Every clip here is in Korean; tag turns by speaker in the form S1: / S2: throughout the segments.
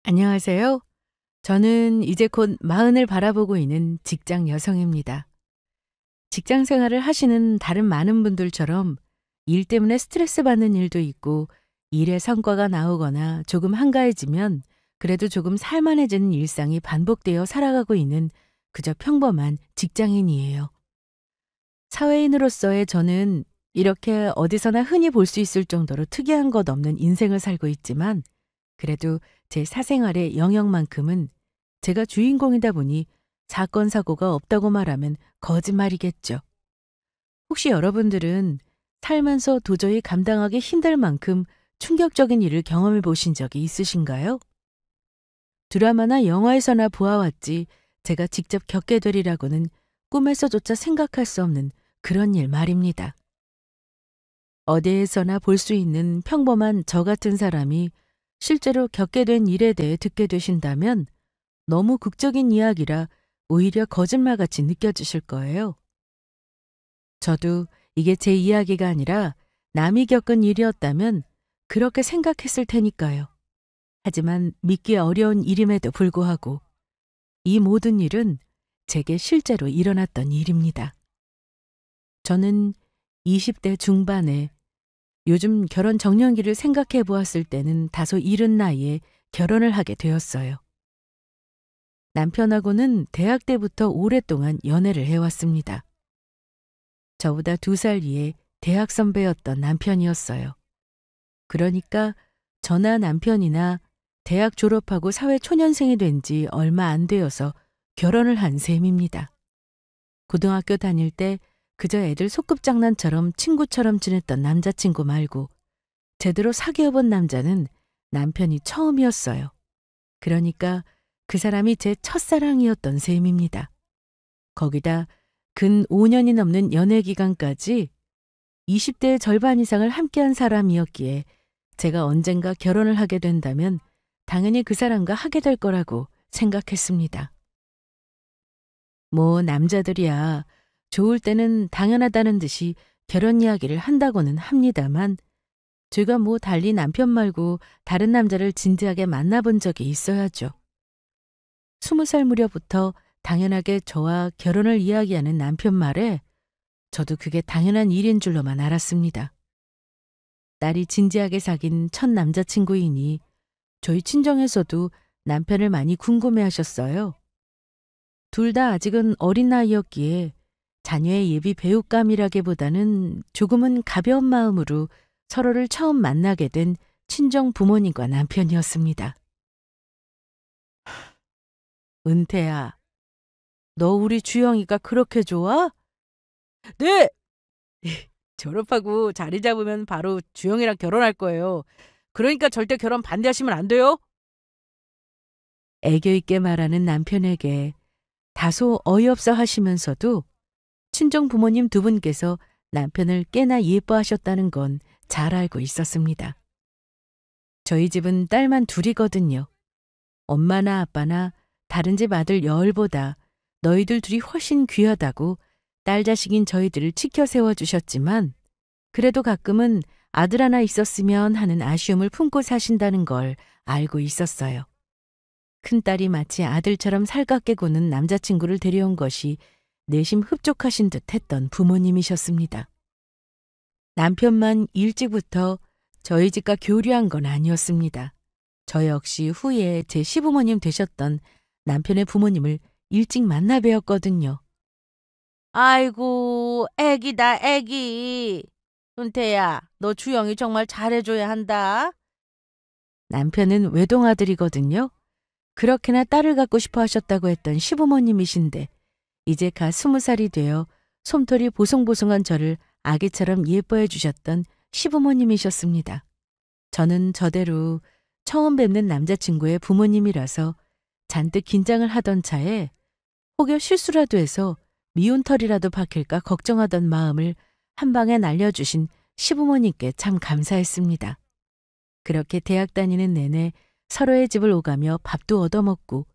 S1: 안녕하세요. 저는 이제 곧 40을 바라보고 있는 직장 여성입니다. 직장 생활을 하시는 다른 많은 분들처럼 일 때문에 스트레스 받는 일도 있고 일의 성과가 나오거나 조금 한가해지면 그래도 조금 살만해지는 일상이 반복되어 살아가고 있는 그저 평범한 직장인이에요. 사회인으로서의 저는 이렇게 어디서나 흔히 볼 수 있을 정도로 특이한 것 없는 인생을 살고 있지만 그래도 제 사생활의 영역만큼은 제가 주인공이다 보니 사건, 사고가 없다고 말하면 거짓말이겠죠. 혹시 여러분들은 살면서 도저히 감당하기 힘들 만큼 충격적인 일을 경험해 보신 적이 있으신가요? 드라마나 영화에서나 보아왔지 제가 직접 겪게 되리라고는 꿈에서조차 생각할 수 없는 그런 일 말입니다. 어디에서나 볼 수 있는 평범한 저 같은 사람이 실제로 겪게 된 일에 대해 듣게 되신다면 너무 극적인 이야기라 오히려 거짓말같이 느껴지실 거예요. 저도 이게 제 이야기가 아니라 남이 겪은 일이었다면 그렇게 생각했을 테니까요. 하지만 믿기 어려운 일임에도 불구하고 이 모든 일은 제게 실제로 일어났던 일입니다. 저는 20대 중반에 요즘 결혼 정년기를 생각해 보았을 때는 다소 이른 나이에 결혼을 하게 되었어요. 남편하고는 대학 때부터 오랫동안 연애를 해왔습니다. 저보다 2살 위에 대학 선배였던 남편이었어요. 그러니까 저나 남편이나 대학 졸업하고 사회 초년생이 된 지 얼마 안 되어서 결혼을 한 셈입니다. 고등학교 다닐 때 그저 애들 소꿉장난처럼 친구처럼 지냈던 남자친구 말고 제대로 사귀어본 남자는 남편이 처음이었어요. 그러니까 그 사람이 제 첫사랑이었던 셈입니다. 거기다 근 5년이 넘는 연애 기간까지 20대의 절반 이상을 함께한 사람이었기에 제가 언젠가 결혼을 하게 된다면 당연히 그 사람과 하게 될 거라고 생각했습니다. 뭐 남자들이야 좋을 때는 당연하다는 듯이 결혼 이야기를 한다고는 합니다만 제가 뭐 달리 남편 말고 다른 남자를 진지하게 만나본 적이 있어야죠. 20살 무렵부터 당연하게 저와 결혼을 이야기하는 남편 말에 저도 그게 당연한 일인 줄로만 알았습니다. 딸이 진지하게 사귄 첫 남자친구이니 저희 친정에서도 남편을 많이 궁금해하셨어요. 둘 다 아직은 어린 나이였기에 자녀의 예비 배우감이라기보다는 조금은 가벼운 마음으로 서로를 처음 만나게 된 친정 부모님과 남편이었습니다. 은태야, 너 우리 주영이가 그렇게 좋아? 네! 졸업하고 자리 잡으면 바로 주영이랑 결혼할 거예요. 그러니까 절대 결혼 반대하시면 안 돼요. 애교 있게 말하는 남편에게 다소 어이없어 하시면서도 친정 부모님 2분께서 남편을 꽤나 예뻐하셨다는 건 잘 알고 있었습니다. 저희 집은 딸만 둘이거든요. 엄마나 아빠나 다른 집 아들 열보다 너희들 둘이 훨씬 귀하다고 딸 자식인 저희들을 치켜 세워주셨지만 그래도 가끔은 아들 하나 있었으면 하는 아쉬움을 품고 사신다는 걸 알고 있었어요. 큰딸이 마치 아들처럼 살갑게 구는 남자친구를 데려온 것이 내심 흡족하신 듯 했던 부모님이셨습니다. 남편만 일찍부터 저희 집과 교류한 건 아니었습니다. 저 역시 후에 제 시부모님 되셨던 남편의 부모님을 일찍 만나 뵈었거든요. 아이고, 애기다, 애기. 은태야, 너 주영이 정말 잘해줘야 한다. 남편은 외동아들이거든요. 그렇게나 딸을 갖고 싶어 하셨다고 했던 시부모님이신데 이제 갓 20살이 되어 솜털이 보송보송한 저를 아기처럼 예뻐해 주셨던 시부모님이셨습니다. 저는 저대로 처음 뵙는 남자친구의 부모님이라서 잔뜩 긴장을 하던 차에 혹여 실수라도 해서 미운 털이라도 박힐까 걱정하던 마음을 한 방에 날려주신 시부모님께 참 감사했습니다. 그렇게 대학 다니는 내내 서로의 집을 오가며 밥도 얻어먹고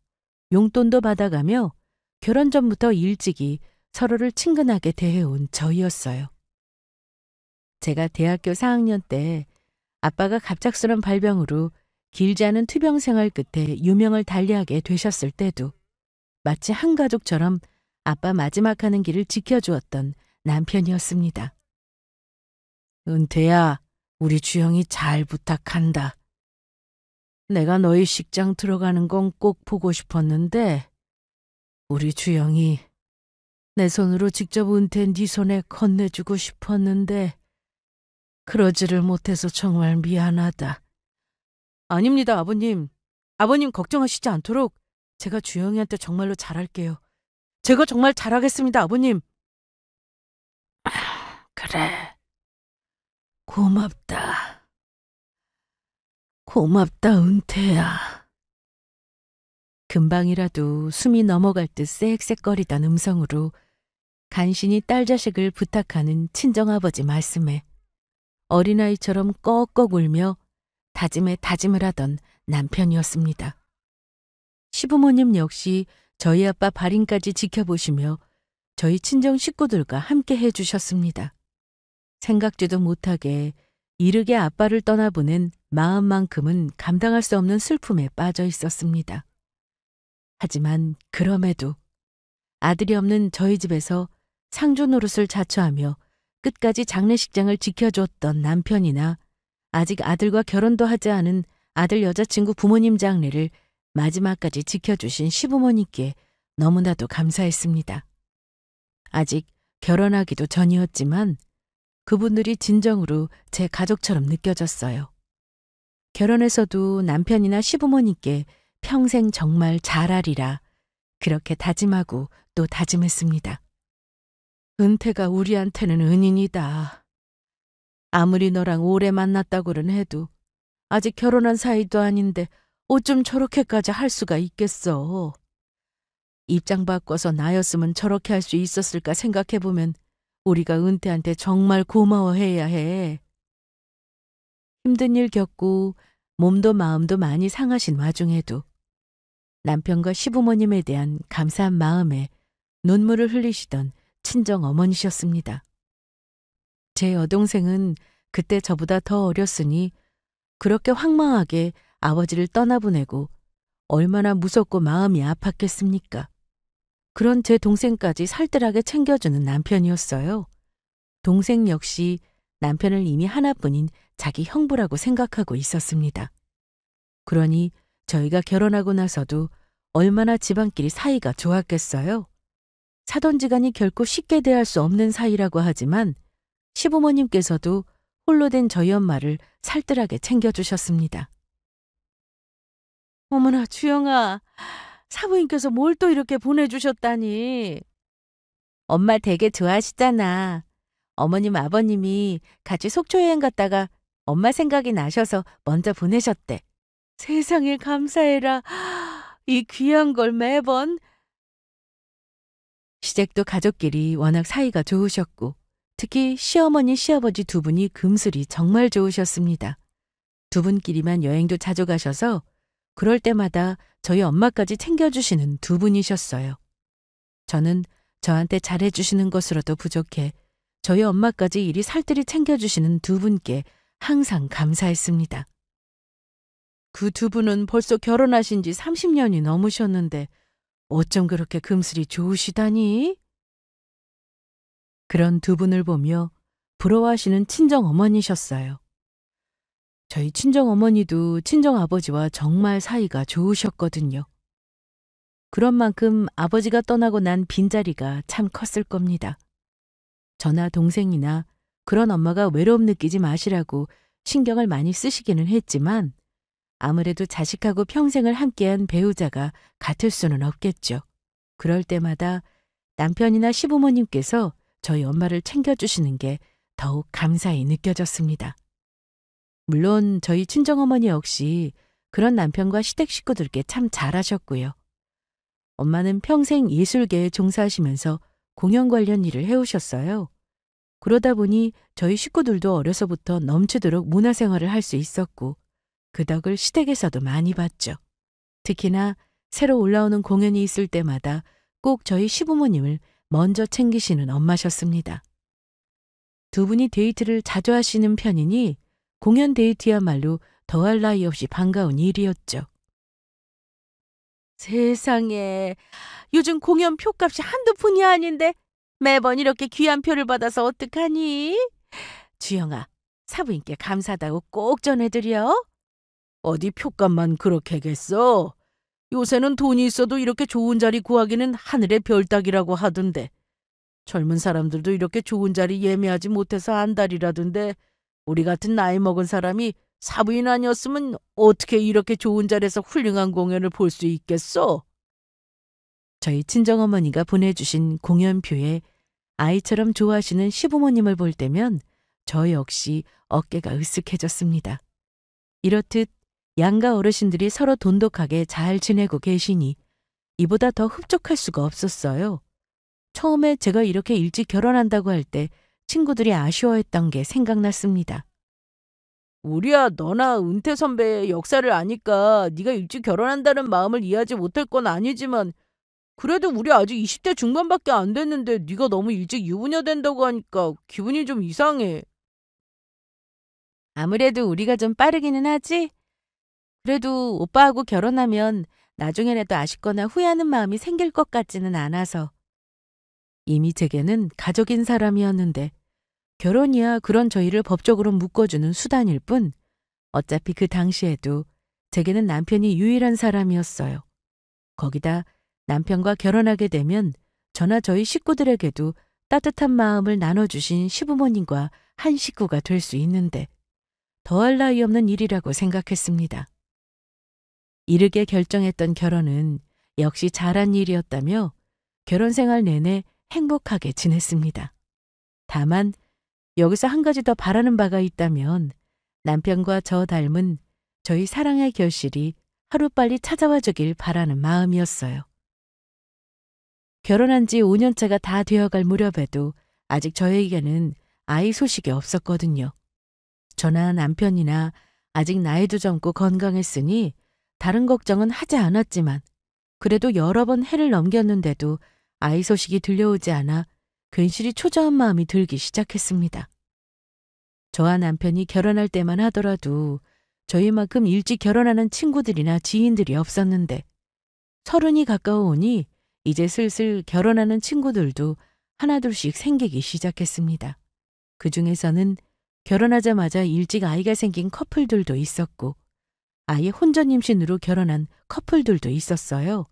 S1: 용돈도 받아가며 결혼 전부터 일찍이 서로를 친근하게 대해온 저희였어요. 제가 대학교 4학년 때 아빠가 갑작스런 발병으로 길지 않은 투병 생활 끝에 유명을 달리하게 되셨을 때도 마치 한 가족처럼 아빠 마지막 하는 길을 지켜주었던 남편이었습니다. 은퇴야, 우리 주영이 잘 부탁한다. 내가 너희 식장 들어가는 건 꼭 보고 싶었는데 우리 주영이 내 손으로 직접 은퇴 네 손에 건네주고 싶었는데 그러지를 못해서 정말 미안하다. 아닙니다, 아버님. 아버님 걱정하시지 않도록 제가 주영이한테 정말로 잘할게요. 제가 정말 잘하겠습니다, 아버님. 그래. 고맙다. 고맙다, 은퇴야. 금방이라도 숨이 넘어갈 듯 쌕쌕거리던 음성으로 간신히 딸 자식을 부탁하는 친정아버지 말씀에 어린아이처럼 꺽꺽 울며 다짐에 다짐을 하던 남편이었습니다. 시부모님 역시 저희 아빠 발인까지 지켜보시며 저희 친정 식구들과 함께 해주셨습니다. 생각지도 못하게 이르게 아빠를 떠나보낸 마음만큼은 감당할 수 없는 슬픔에 빠져 있었습니다. 하지만 그럼에도 아들이 없는 저희 집에서 상주 노릇을 자처하며 끝까지 장례식장을 지켜줬던 남편이나 아직 아들과 결혼도 하지 않은 아들 여자친구 부모님 장례를 마지막까지 지켜주신 시부모님께 너무나도 감사했습니다. 아직 결혼하기도 전이었지만 그분들이 진정으로 제 가족처럼 느껴졌어요. 결혼해서도 남편이나 시부모님께 평생 정말 잘하리라 그렇게 다짐하고 또 다짐했습니다. 은퇴가 우리한테는 은인이다. 아무리 너랑 오래 만났다고는 해도 아직 결혼한 사이도 아닌데 어쩜 저렇게까지 할 수가 있겠어. 입장 바꿔서 나였으면 저렇게 할 수 있었을까 생각해보면 우리가 은퇴한테 정말 고마워해야 해. 힘든 일 겪고 몸도 마음도 많이 상하신 와중에도 남편과 시부모님에 대한 감사한 마음에 눈물을 흘리시던 친정 어머니셨습니다. 제 여동생은 그때 저보다 더 어렸으니 그렇게 황망하게 아버지를 떠나보내고 얼마나 무섭고 마음이 아팠겠습니까? 그런 제 동생까지 살뜰하게 챙겨주는 남편이었어요. 동생 역시 남편을 이미 하나뿐인 자기 형부라고 생각하고 있었습니다. 그러니 저희가 결혼하고 나서도 얼마나 집안끼리 사이가 좋았겠어요? 사돈지간이 결코 쉽게 대할 수 없는 사이라고 하지만 시부모님께서도 홀로 된 저희 엄마를 살뜰하게 챙겨주셨습니다. 어머나 주영아, 사부인께서 뭘 또 이렇게 보내주셨다니. 엄마 되게 좋아하시잖아. 어머님 아버님이 같이 속초여행 갔다가 엄마 생각이 나셔서 먼저 보내셨대. 세상에 감사해라. 이 귀한 걸 매번. 시댁도 가족끼리 워낙 사이가 좋으셨고 특히 시어머니 시아버지 두 분이 금슬이 정말 좋으셨습니다. 두 분끼리만 여행도 자주 가셔서 그럴 때마다 저희 엄마까지 챙겨주시는 두 분이셨어요. 저는 저한테 잘해주시는 것으로도 부족해 저희 엄마까지 이리 살뜰히 챙겨주시는 두 분께 항상 감사했습니다. 그 두 분은 벌써 결혼하신 지 30년이 넘으셨는데 어쩜 그렇게 금슬이 좋으시다니? 그런 두 분을 보며 부러워하시는 친정어머니셨어요. 저희 친정어머니도 친정아버지와 정말 사이가 좋으셨거든요. 그런 만큼 아버지가 떠나고 난 빈자리가 참 컸을 겁니다. 저나 동생이나 그런 엄마가 외로움 느끼지 마시라고 신경을 많이 쓰시기는 했지만 아무래도 자식하고 평생을 함께한 배우자가 같을 수는 없겠죠. 그럴 때마다 남편이나 시부모님께서 저희 엄마를 챙겨주시는 게 더욱 감사히 느껴졌습니다. 물론 저희 친정어머니 역시 그런 남편과 시댁 식구들께 참 잘하셨고요. 엄마는 평생 예술계에 종사하시면서 공연 관련 일을 해오셨어요. 그러다 보니 저희 식구들도 어려서부터 넘치도록 문화생활을 할 수 있었고 그 덕을 시댁에서도 많이 봤죠. 특히나 새로 올라오는 공연이 있을 때마다 꼭 저희 시부모님을 먼저 챙기시는 엄마셨습니다. 두 분이 데이트를 자주 하시는 편이니 공연 데이트야말로 더할 나위 없이 반가운 일이었죠. 세상에, 요즘 공연 표값이 한두 푼이 아닌데 매번 이렇게 귀한 표를 받아서 어떡하니? 주영아, 사부인께 감사하다고 꼭 전해드려. 어디 표값만 그렇게겠어? 요새는 돈이 있어도 이렇게 좋은 자리 구하기는 하늘의 별 따기라고 하던데. 젊은 사람들도 이렇게 좋은 자리 예매하지 못해서 안달이라던데 우리 같은 나이 먹은 사람이 사부인 아니었으면 어떻게 이렇게 좋은 자리에서 훌륭한 공연을 볼 수 있겠어? 저희 친정어머니가 보내주신 공연표에 아이처럼 좋아하시는 시부모님을 볼 때면 저 역시 어깨가 으쓱해졌습니다. 이렇듯 양가 어르신들이 서로 돈독하게 잘 지내고 계시니 이보다 더 흡족할 수가 없었어요. 처음에 제가 이렇게 일찍 결혼한다고 할 때 친구들이 아쉬워했던 게 생각났습니다. 우리야 너나 은퇴 선배의 역사를 아니까 네가 일찍 결혼한다는 마음을 이해하지 못할 건 아니지만 그래도 우리 아직 20대 중반밖에 안 됐는데 네가 너무 일찍 유부녀 된다고 하니까 기분이 좀 이상해. 아무래도 우리가 좀 빠르기는 하지? 그래도 오빠하고 결혼하면 나중에라도 아쉽거나 후회하는 마음이 생길 것 같지는 않아서. 이미 제게는 가족인 사람이었는데 결혼이야 그런 저희를 법적으로 묶어주는 수단일 뿐 어차피 그 당시에도 제게는 남편이 유일한 사람이었어요. 거기다 남편과 결혼하게 되면 저나 저희 식구들에게도 따뜻한 마음을 나눠주신 시부모님과 한 식구가 될 수 있는데 더할 나위 없는 일이라고 생각했습니다. 이르게 결정했던 결혼은 역시 잘한 일이었다며 결혼 생활 내내 행복하게 지냈습니다. 다만 여기서 한 가지 더 바라는 바가 있다면 남편과 저 닮은 저희 사랑의 결실이 하루빨리 찾아와 주길 바라는 마음이었어요. 결혼한 지 5년차가 다 되어갈 무렵에도 아직 저에게는 아이 소식이 없었거든요. 저나 남편이나 아직 나이도 젊고 건강했으니 다른 걱정은 하지 않았지만 그래도 여러 번 해를 넘겼는데도 아이 소식이 들려오지 않아 괜시리 초조한 마음이 들기 시작했습니다. 저와 남편이 결혼할 때만 하더라도 저희만큼 일찍 결혼하는 친구들이나 지인들이 없었는데 30이 가까워오니 이제 슬슬 결혼하는 친구들도 하나둘씩 생기기 시작했습니다. 그 중에서는 결혼하자마자 일찍 아이가 생긴 커플들도 있었고 아예 혼전 임신으로 결혼한 커플들도 있었어요.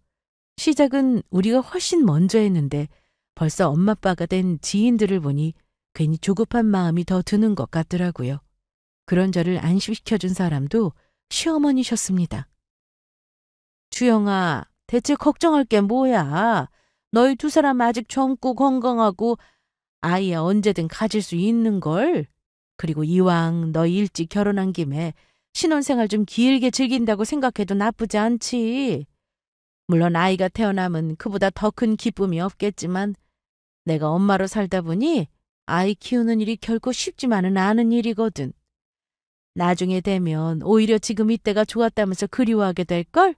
S1: 시작은 우리가 훨씬 먼저 했는데 벌써 엄마 아빠가 된 지인들을 보니 괜히 조급한 마음이 더 드는 것 같더라고요. 그런 저를 안심시켜준 사람도 시어머니셨습니다. 주영아, 대체 걱정할 게 뭐야? 너희 두 사람 아직 젊고 건강하고 아이야 언제든 가질 수 있는걸? 그리고 이왕 너 일찍 결혼한 김에 신혼생활 좀 길게 즐긴다고 생각해도 나쁘지 않지. 물론 아이가 태어나면 그보다 더 큰 기쁨이 없겠지만 내가 엄마로 살다 보니 아이 키우는 일이 결코 쉽지만은 않은 일이거든. 나중에 되면 오히려 지금 이때가 좋았다면서 그리워하게 될걸?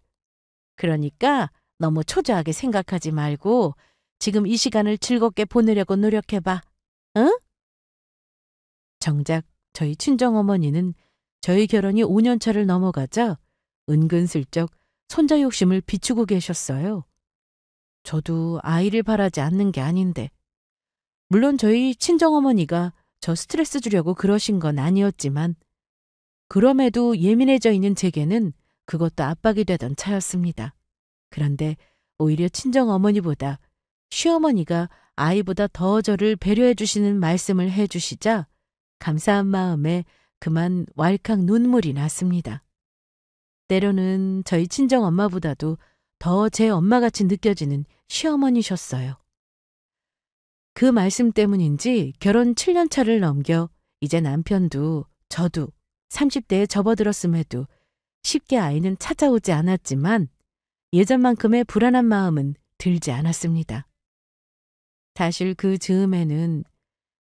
S1: 그러니까 너무 초조하게 생각하지 말고 지금 이 시간을 즐겁게 보내려고 노력해봐. 응? 정작 저희 친정어머니는 저희 결혼이 5년차를 넘어가자 은근슬쩍 손자 욕심을 비추고 계셨어요. 저도 아이를 바라지 않는 게 아닌데. 물론 저희 친정어머니가 저 스트레스 주려고 그러신 건 아니었지만 그럼에도 예민해져 있는 제게는 그것도 압박이 되던 차였습니다. 그런데 오히려 친정어머니보다 시어머니가 아이보다 더 저를 배려해 주시는 말씀을 해 주시자 감사한 마음에 그만 왈칵 눈물이 났습니다. 때로는 저희 친정엄마보다도 더 제 엄마같이 느껴지는 시어머니셨어요. 그 말씀 때문인지 결혼 7년 차를 넘겨 이제 남편도 저도 30대에 접어들었음에도 쉽게 아이는 찾아오지 않았지만 예전만큼의 불안한 마음은 들지 않았습니다. 사실 그 즈음에는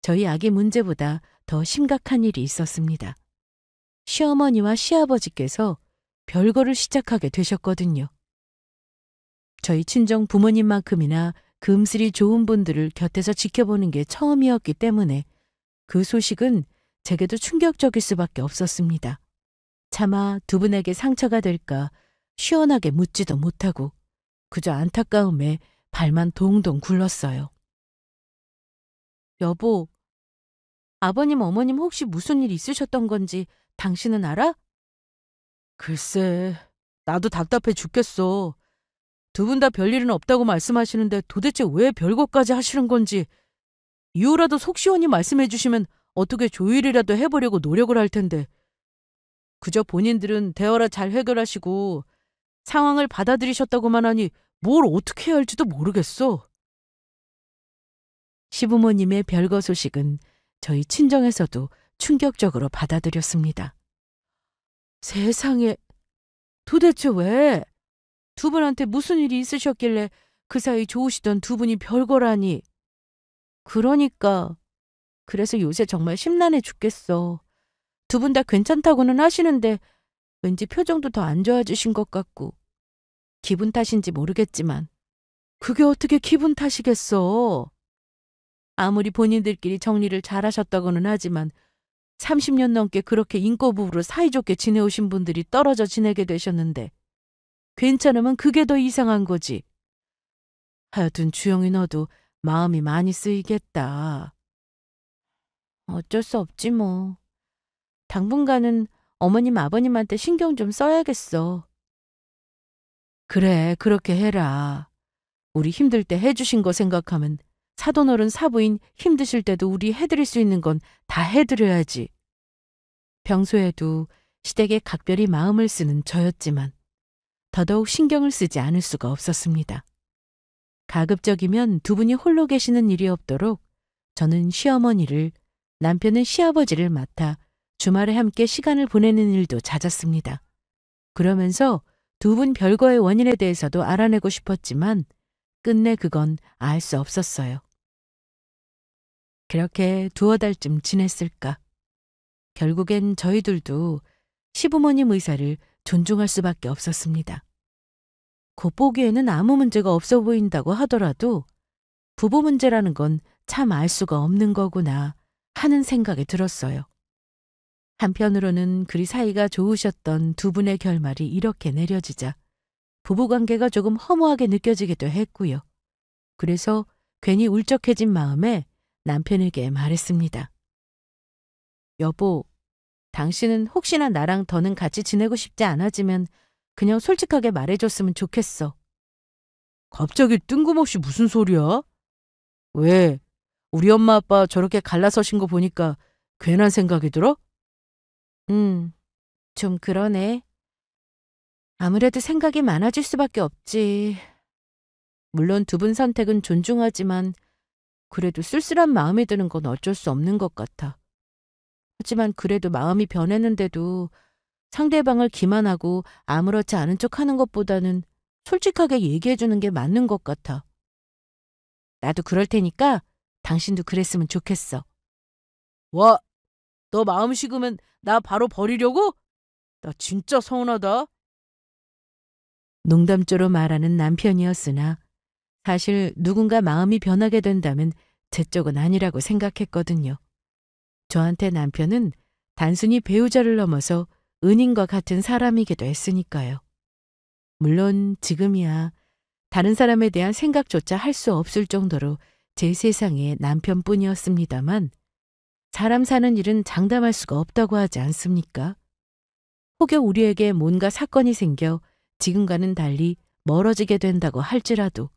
S1: 저희 아기 문제보다 더 심각한 일이 있었습니다. 시어머니와 시아버지께서 별거를 시작하게 되셨거든요. 저희 친정 부모님만큼이나 금슬이 좋은 분들을 곁에서 지켜보는 게 처음이었기 때문에 그 소식은 제게도 충격적일 수밖에 없었습니다. 차마 두 분에게 상처가 될까 시원하게 묻지도 못하고 그저 안타까움에 발만 동동 굴렀어요. 여보, 아버님, 어머님 혹시 무슨 일 있으셨던 건지 당신은 알아? 글쎄, 나도 답답해 죽겠어. 두 분 다 별일은 없다고 말씀하시는데 도대체 왜 별것까지 하시는 건지 이유라도 속 시원히 말씀해 주시면 어떻게 조율이라도 해보려고 노력을 할 텐데 그저 본인들은 대화라 잘 해결하시고 상황을 받아들이셨다고만 하니 뭘 어떻게 해야 할지도 모르겠어. 시부모님의 별거 소식은 저희 친정에서도 충격적으로 받아들였습니다. 세상에, 도대체 왜? 두 분한테 무슨 일이 있으셨길래 그 사이 좋으시던 두 분이 별거라니. 그러니까. 그래서 요새 정말 심란해 죽겠어. 두 분 다 괜찮다고는 하시는데 왠지 표정도 더 안 좋아지신 것 같고. 기분 탓인지 모르겠지만 그게 어떻게 기분 탓이겠어. 아무리 본인들끼리 정리를 잘하셨다고는 하지만 30년 넘게 그렇게 인꼬부부로 사이좋게 지내오신 분들이 떨어져 지내게 되셨는데 괜찮으면 그게 더 이상한 거지. 하여튼 주영이 너도 마음이 많이 쓰이겠다. 어쩔 수 없지 뭐. 당분간은 어머님 아버님한테 신경 좀 써야겠어. 그래, 그렇게 해라. 우리 힘들 때 해주신 거 생각하면 사돈어른 사부인 힘드실 때도 우리 해드릴 수 있는 건 다 해드려야지. 평소에도 시댁에 각별히 마음을 쓰는 저였지만 더더욱 신경을 쓰지 않을 수가 없었습니다. 가급적이면 두 분이 홀로 계시는 일이 없도록 저는 시어머니를, 남편은 시아버지를 맡아 주말에 함께 시간을 보내는 일도 잦았습니다. 그러면서 두 분 별거의 원인에 대해서도 알아내고 싶었지만 끝내 그건 알 수 없었어요. 그렇게 두어 달쯤 지냈을까. 결국엔 저희들도 시부모님 의사를 존중할 수밖에 없었습니다. 겉보기에는 아무 문제가 없어 보인다고 하더라도 부부 문제라는 건 참 알 수가 없는 거구나 하는 생각이 들었어요. 한편으로는 그리 사이가 좋으셨던 두 분의 결말이 이렇게 내려지자 부부관계가 조금 허무하게 느껴지기도 했고요. 그래서 괜히 울적해진 마음에 남편에게 말했습니다. 여보, 당신은 혹시나 나랑 더는 같이 지내고 싶지 않아지면 그냥 솔직하게 말해줬으면 좋겠어. 갑자기 뜬금없이 무슨 소리야? 왜? 우리 엄마 아빠 저렇게 갈라서신 거 보니까 괜한 생각이 들어? 좀 그러네. 아무래도 생각이 많아질 수밖에 없지. 물론 두 분 선택은 존중하지만 그래도 쓸쓸한 마음이 드는 건 어쩔 수 없는 것 같아. 하지만 그래도 마음이 변했는데도 상대방을 기만하고 아무렇지 않은 척 하는 것보다는 솔직하게 얘기해주는 게 맞는 것 같아. 나도 그럴 테니까 당신도 그랬으면 좋겠어. 와, 너 마음 식으면 나 바로 버리려고? 나 진짜 서운하다. 농담조로 말하는 남편이었으나 사실 누군가 마음이 변하게 된다면 제 쪽은 아니라고 생각했거든요. 저한테 남편은 단순히 배우자를 넘어서 은인과 같은 사람이기도 했으니까요. 물론 지금이야 다른 사람에 대한 생각조차 할 수 없을 정도로 제 세상에 남편뿐이었습니다만 사람 사는 일은 장담할 수가 없다고 하지 않습니까? 혹여 우리에게 뭔가 사건이 생겨 지금과는 달리 멀어지게 된다고 할지라도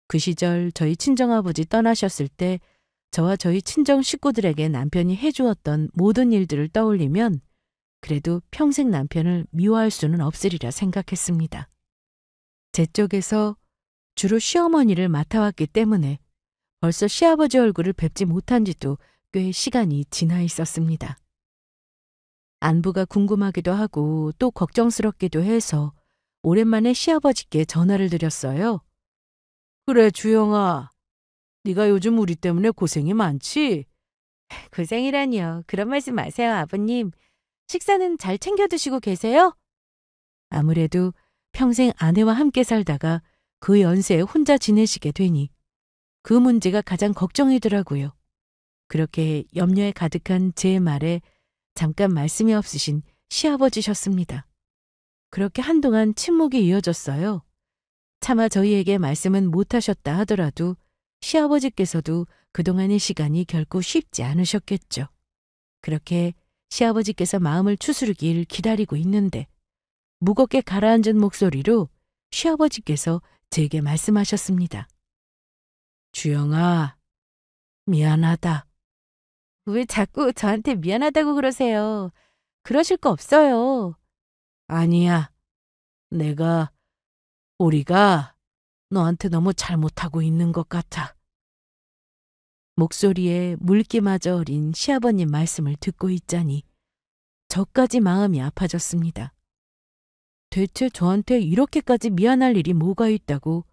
S1: 그 시절 저희 친정아버지 떠나셨을 때 저와 저희 친정 식구들에게 남편이 해주었던 모든 일들을 떠올리면 그래도 평생 남편을 미워할 수는 없으리라 생각했습니다. 제 쪽에서 주로 시어머니를 맡아왔기 때문에 벌써 시아버지 얼굴을 뵙지 못한 지도 꽤 시간이 지나 있었습니다. 안부가 궁금하기도 하고 또 걱정스럽기도 해서 오랜만에 시아버지께 전화를 드렸어요. 그래, 주영아. 네가 요즘 우리 때문에 고생이 많지? 고생이라니요. 그런 말씀 마세요, 아버님. 식사는 잘 챙겨 드시고 계세요? 아무래도 평생 아내와 함께 살다가 그 연세에 혼자 지내시게 되니 그 문제가 가장 걱정이더라고요. 그렇게 염려에 가득한 제 말에 잠깐 말씀이 없으신 시아버지셨습니다. 그렇게 한동안 침묵이 이어졌어요. 차마 저희에게 말씀은 못하셨다 하더라도 시아버지께서도 그동안의 시간이 결코 쉽지 않으셨겠죠. 그렇게 시아버지께서 마음을 추스르길 기다리고 있는데 무겁게 가라앉은 목소리로 시아버지께서 제게 말씀하셨습니다. 주영아, 미안하다. 왜 자꾸 저한테 미안하다고 그러세요? 그러실 거 없어요. 아니야. 우리가 너한테 너무 잘못하고 있는 것 같아. 목소리에 물기마저 어린 시아버님 말씀을 듣고 있자니 저까지 마음이 아파졌습니다. 대체 저한테 이렇게까지 미안할 일이 뭐가 있다고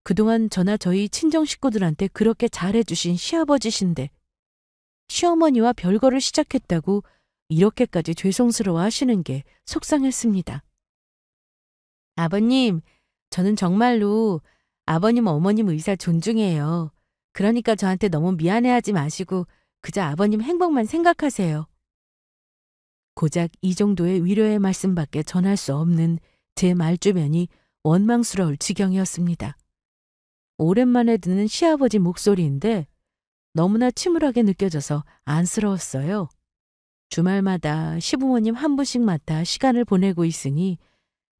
S1: 그동안 저나 저희 친정 식구들한테 그렇게 잘해주신 시아버지신데 시어머니와 별거를 시작했다고 이렇게까지 죄송스러워 하시는 게 속상했습니다. 아버님, 저는 정말로 아버님, 어머님 의사 존중해요. 그러니까 저한테 너무 미안해하지 마시고 그저 아버님 행복만 생각하세요. 고작 이 정도의 위로의 말씀밖에 전할 수 없는 제 말주변이 원망스러울 지경이었습니다. 오랜만에 듣는 시아버지 목소리인데 너무나 침울하게 느껴져서 안쓰러웠어요. 주말마다 시부모님 한 분씩 맡아 시간을 보내고 있으니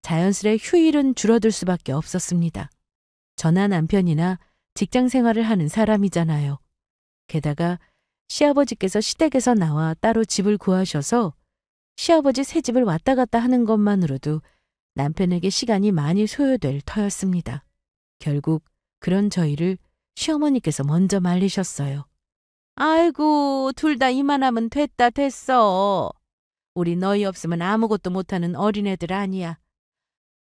S1: 자연스레 휴일은 줄어들 수밖에 없었습니다. 저나 남편이나 직장 생활을 하는 사람이잖아요. 게다가 시아버지께서 시댁에서 나와 따로 집을 구하셔서 시아버지 새 집을 왔다 갔다 하는 것만으로도 남편에게 시간이 많이 소요될 터였습니다. 결국 그런 저희를 시어머니께서 먼저 말리셨어요. 아이고, 둘 다 이만하면 됐어. 우리 너희 없으면 아무것도 못하는 어린애들 아니야.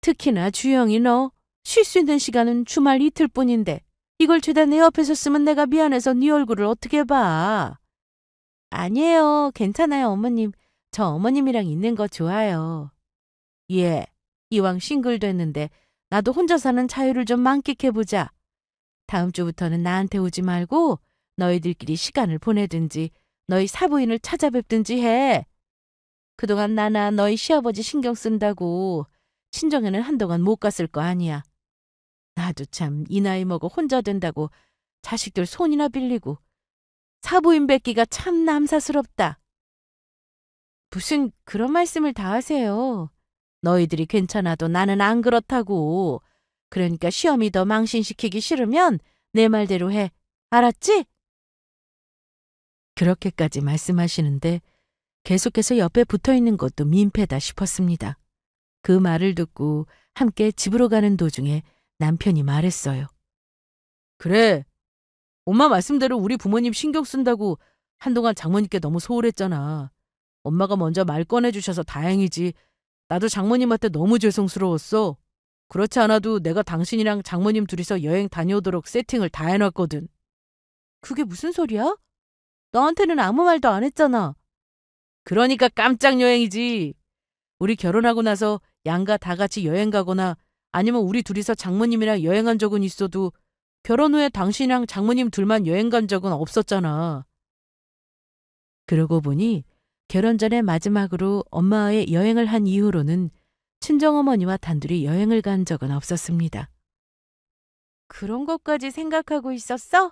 S1: 특히나 주영이 너 쉴 수 있는 시간은 주말 이틀뿐인데 이걸 죄다 내 옆에서 쓰면 내가 미안해서 네 얼굴을 어떻게 봐. 아니에요. 괜찮아요, 어머님. 저 어머님이랑 있는 거 좋아요. 예, 이왕 싱글 됐는데 나도 혼자 사는 자유를 좀 만끽해보자. 다음 주부터는 나한테 오지 말고 너희들끼리 시간을 보내든지 너희 사부인을 찾아뵙든지 해. 그동안 나나 너희 시아버지 신경 쓴다고 친정에는 한동안 못 갔을 거 아니야. 나도 참 이 나이 먹어 혼자 된다고 자식들 손이나 빌리고 사부인 뵙기가 참 남사스럽다. 무슨 그런 말씀을 다 하세요. 너희들이 괜찮아도 나는 안 그렇다고. 그러니까 시험이 더 망신시키기 싫으면 내 말대로 해. 알았지? 그렇게까지 말씀하시는데 계속해서 옆에 붙어있는 것도 민폐다 싶었습니다. 그 말을 듣고 함께 집으로 가는 도중에 남편이 말했어요. 그래, 엄마 말씀대로 우리 부모님 신경 쓴다고 한동안 장모님께 너무 소홀했잖아. 엄마가 먼저 말 꺼내주셔서 다행이지. 나도 장모님한테 너무 죄송스러웠어. 그렇지 않아도 내가 당신이랑 장모님 둘이서 여행 다녀오도록 세팅을 다 해놨거든. 그게 무슨 소리야? 너한테는 아무 말도 안 했잖아. 그러니까 깜짝 여행이지. 우리 결혼하고 나서 양가 다 같이 여행 가거나 아니면 우리 둘이서 장모님이랑 여행한 적은 있어도 결혼 후에 당신이랑 장모님 둘만 여행 간 적은 없었잖아. 그러고 보니 결혼 전에 마지막으로 엄마와의 여행을 한 이후로는 친정어머니와 단둘이 여행을 간 적은 없었습니다. 그런 것까지 생각하고 있었어?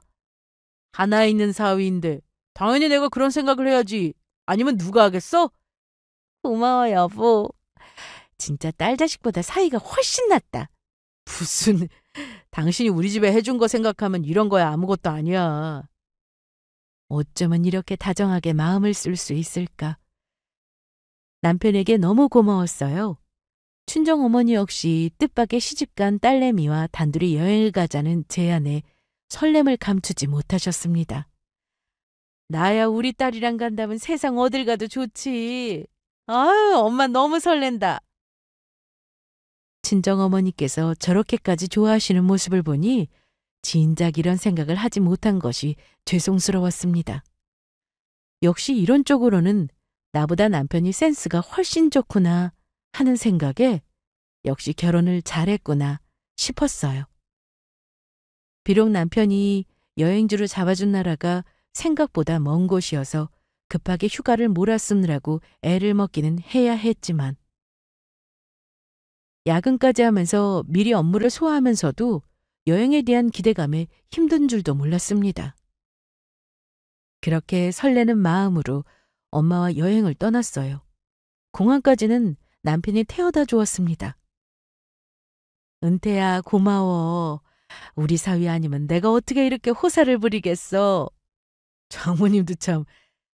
S1: 하나 있는 사위인데 당연히 내가 그런 생각을 해야지. 아니면 누가 하겠어? 고마워, 여보. 진짜 딸 자식보다 사이가 훨씬 낫다. 무슨, 당신이 우리 집에 해준 거 생각하면 이런 거야 아무것도 아니야. 어쩌면 이렇게 다정하게 마음을 쓸 수 있을까. 남편에게 너무 고마웠어요. 친정어머니 역시 뜻밖의 시집간 딸내미와 단둘이 여행을 가자는 제안에 설렘을 감추지 못하셨습니다. 나야 우리 딸이랑 간다면 세상 어딜 가도 좋지. 아유, 엄마 너무 설렌다. 친정어머니께서 저렇게까지 좋아하시는 모습을 보니 진작 이런 생각을 하지 못한 것이 죄송스러웠습니다. 역시 이런 쪽으로는 나보다 남편이 센스가 훨씬 좋구나 하는 생각에 역시 결혼을 잘했구나 싶었어요. 비록 남편이 여행지로 잡아준 나라가 생각보다 먼 곳이어서 급하게 휴가를 몰아쓰느라고 애를 먹기는 해야 했지만 야근까지 하면서 미리 업무를 소화하면서도 여행에 대한 기대감에 힘든 줄도 몰랐습니다. 그렇게 설레는 마음으로 엄마와 여행을 떠났어요. 공항까지는 남편이 태워다 주었습니다. 은태야, 고마워. 우리 사위 아니면 내가 어떻게 이렇게 호사를 부리겠어. 장모님도 참,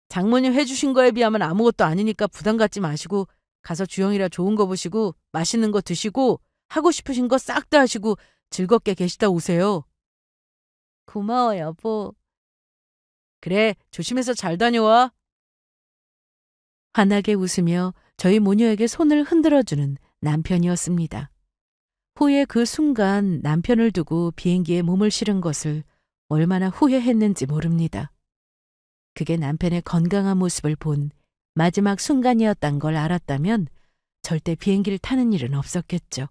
S1: 장모님 해주신 거에 비하면 아무것도 아니니까 부담 갖지 마시고 가서 주영이라 좋은 거 보시고 맛있는 거 드시고 하고 싶으신 거 싹 다 하시고 즐겁게 계시다 오세요. 고마워, 여보. 그래, 조심해서 잘 다녀와. 환하게 웃으며 저희 모녀에게 손을 흔들어주는 남편이었습니다. 후에 그 순간 남편을 두고 비행기에 몸을 실은 것을 얼마나 후회했는지 모릅니다. 그게 남편의 건강한 모습을 본 마지막 순간이었단 걸 알았다면 절대 비행기를 타는 일은 없었겠죠.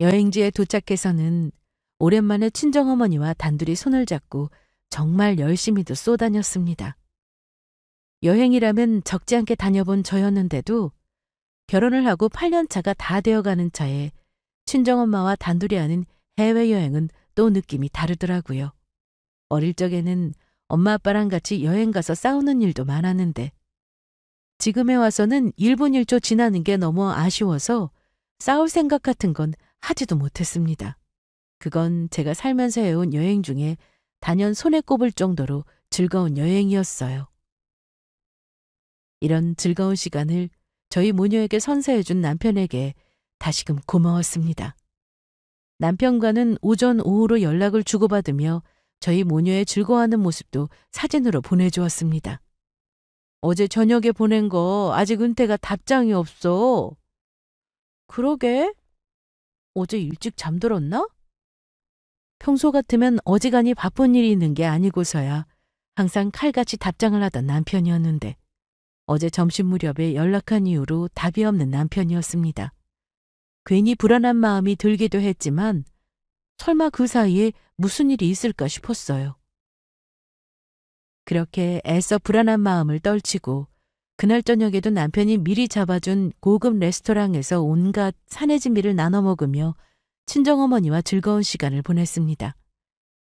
S1: 여행지에 도착해서는 오랜만에 친정어머니와 단둘이 손을 잡고 정말 열심히도 쏘다녔습니다. 여행이라면 적지 않게 다녀본 저였는데도 결혼을 하고 8년 차가 다 되어가는 차에 친정엄마와 단둘이 하는 해외여행은 또 느낌이 다르더라고요. 어릴 적에는 엄마 아빠랑 같이 여행 가서 싸우는 일도 많았는데 지금에 와서는 1분 1초 지나는 게 너무 아쉬워서 싸울 생각 같은 건 하지도 못했습니다. 그건 제가 살면서 해온 여행 중에 단연 손에 꼽을 정도로 즐거운 여행이었어요. 이런 즐거운 시간을 저희 모녀에게 선사해준 남편에게 다시금 고마웠습니다. 남편과는 오전, 오후로 연락을 주고받으며 저희 모녀의 즐거워하는 모습도 사진으로 보내주었습니다. 어제 저녁에 보낸 거 아직 은태가 답장이 없어. 그러게? 어제 일찍 잠들었나? 평소 같으면 어지간히 바쁜 일이 있는 게 아니고서야 항상 칼같이 답장을 하던 남편이었는데 어제 점심 무렵에 연락한 이후로 답이 없는 남편이었습니다. 괜히 불안한 마음이 들기도 했지만 설마 그 사이에 무슨 일이 있을까 싶었어요. 그렇게 애써 불안한 마음을 떨치고 그날 저녁에도 남편이 미리 잡아준 고급 레스토랑에서 온갖 산해진미를 나눠 먹으며 친정어머니와 즐거운 시간을 보냈습니다.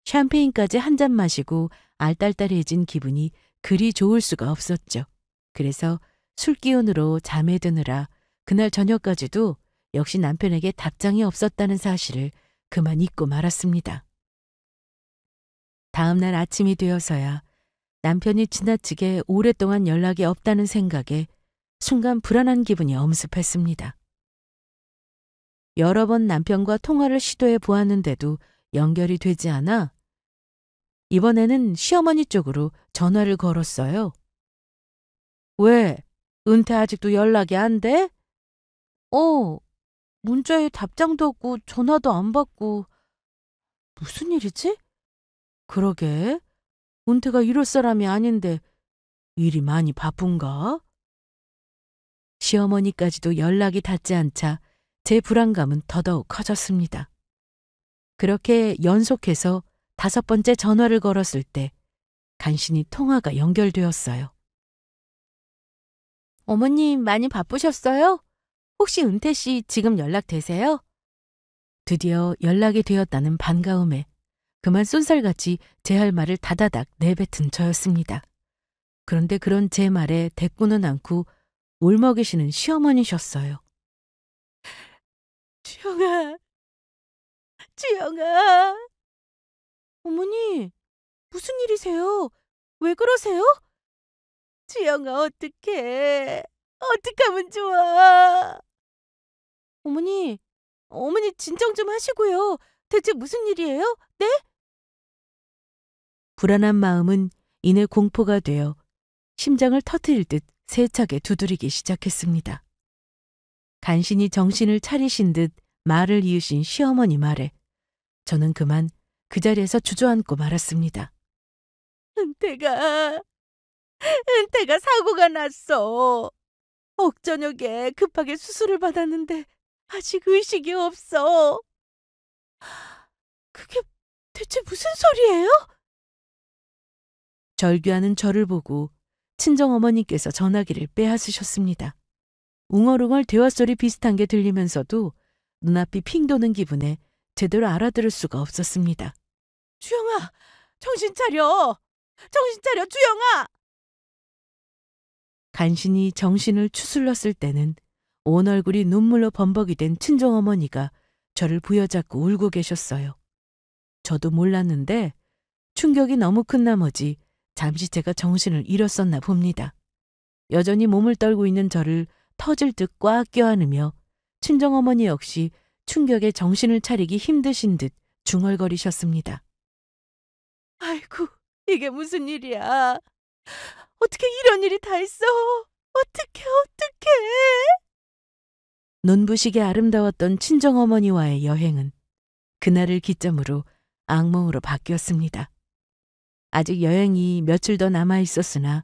S1: 샴페인까지 한 잔 마시고 알딸딸해진 기분이 그리 좋을 수가 없었죠. 그래서 술 기운으로 잠에 드느라 그날 저녁까지도 역시 남편에게 답장이 없었다는 사실을 그만 잊고 말았습니다. 다음 날 아침이 되어서야 남편이 지나치게 오랫동안 연락이 없다는 생각에 순간 불안한 기분이 엄습했습니다. 여러 번 남편과 통화를 시도해 보았는데도 연결이 되지 않아 이번에는 시어머니 쪽으로 전화를 걸었어요. 왜? 은퇴 아직도 연락이 안 돼? 문자에 답장도 없고 전화도 안 받고 무슨 일이지? 그러게. 은퇴가 이럴 사람이 아닌데 일이 많이 바쁜가? 시어머니까지도 연락이 닿지 않자 제 불안감은 더더욱 커졌습니다. 그렇게 연속해서 5번째 전화를 걸었을 때 간신히 통화가 연결되었어요. 어머님 많이 바쁘셨어요? 혹시 은태 씨 지금 연락되세요? 드디어 연락이 되었다는 반가움에 그만 쏜살같이 제 할 말을 다다닥 내뱉은 저였습니다. 그런데 그런 제 말에 대꾸는 않고 울먹이시는 시어머니셨어요. 주영아, 주영아. 어머니, 무슨 일이세요? 왜 그러세요? 주영아, 어떡해. 어떡하면 좋아. 어머니 진정 좀 하시고요. 대체 무슨 일이에요? 네? 불안한 마음은 이내 공포가 되어 심장을 터뜨릴 듯 세차게 두드리기 시작했습니다. 간신히 정신을 차리신 듯 말을 이으신 시어머니 말에 저는 그만 그 자리에서 주저앉고 말았습니다. 은태가 사고가 났어. 억저녁에 급하게 수술을 받았는데 아직 의식이 없어. 그게 대체 무슨 소리예요? 절규하는 저를 보고 친정어머니께서 전화기를 빼앗으셨습니다. 웅얼웅얼 대화소리 비슷한 게 들리면서도 눈앞이 핑 도는 기분에 제대로 알아들을 수가 없었습니다. 주영아, 정신 차려! 정신 차려, 주영아! 간신히 정신을 추슬렀을 때는 온 얼굴이 눈물로 범벅이 된 친정어머니가 저를 부여잡고 울고 계셨어요. 저도 몰랐는데 충격이 너무 큰 나머지 잠시 제가 정신을 잃었었나 봅니다. 여전히 몸을 떨고 있는 저를 터질 듯 꽉 껴안으며 친정어머니 역시 충격에 정신을 차리기 힘드신 듯 중얼거리셨습니다. 아이고, 이게 무슨 일이야. 어떻게 이런 일이 다 있어. 어떡해. 눈부시게 아름다웠던 친정어머니와의 여행은 그날을 기점으로 악몽으로 바뀌었습니다. 아직 여행이 며칠 더 남아 있었으나